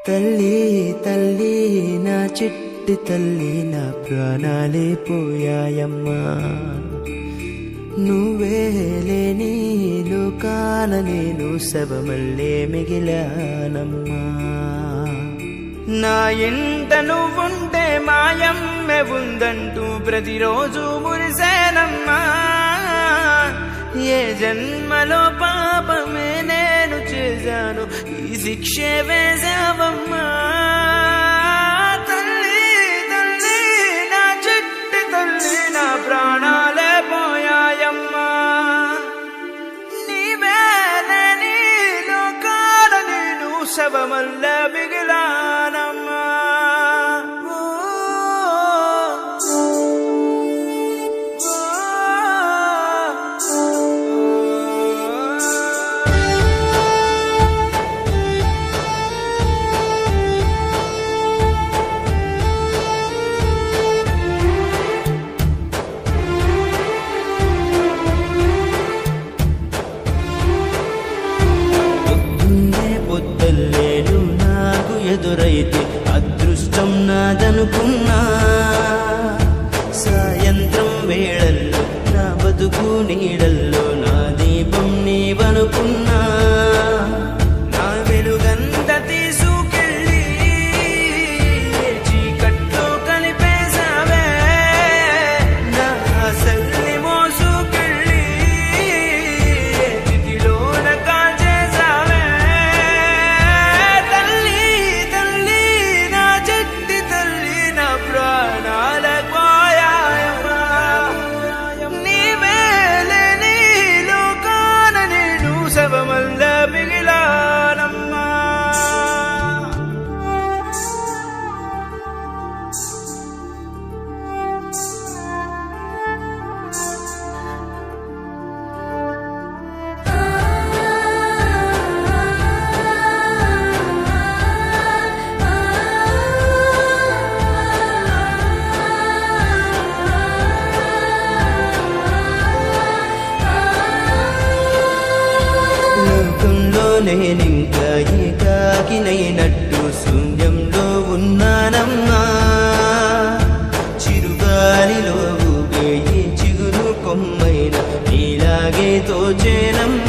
తల్లి తల్లి నా చిట్టి తల్లి నా ప్రాణాలే పోయాయమ్మా, నువ్వే లేని లోకాన నేను శవమల్లే మిగిలానమ్మా. నా ఇంట నువ్వుంటే మాయమ్మె ఉందంటూ ప్రతిరోజు మురిసేనమ్మా. ఏ జన్మలో పాపమే నేను చేశాను, ఈ శిక్షే వేశావమ్మా. తల్లి తల్లి నా చిట్టి తల్లి నా ప్రాణాలే పోయాయమ్మా, నీవే లేని లోకాన నేను శవమల్లే మిగిలానమ్మా. పొద్దుల్లేను నాకు ఎదురైతే అదృష్టం నాదనుకున్నా, సాయంత్రం వేళల్లో నా బతుకు నీడల్లో నా దీపం నీవనుకున్నా. నా వెలుగంత తీసుకెళ్ళి చీకట్లో కలిపేశావే, నా ఆశల్ని మోసుకెళ్ళి చితిలోన కాల్చేశావే. తల్లి తల్లి నా చిట్టి తల్లి నా ప్రాణాల పోయాయమ్మా, నీవే లేని లోకాన నేను శవమల్లే మిగిలానమ్మా. లోకంలో నేనింకా ఏకాకినైనట్టు శూన్యంలో ఉన్నానమ్మా. చిరుగాలిలో ఊగే ఈ చిగురు కొమ్మైన నీలాగే తోచేనమ్మా.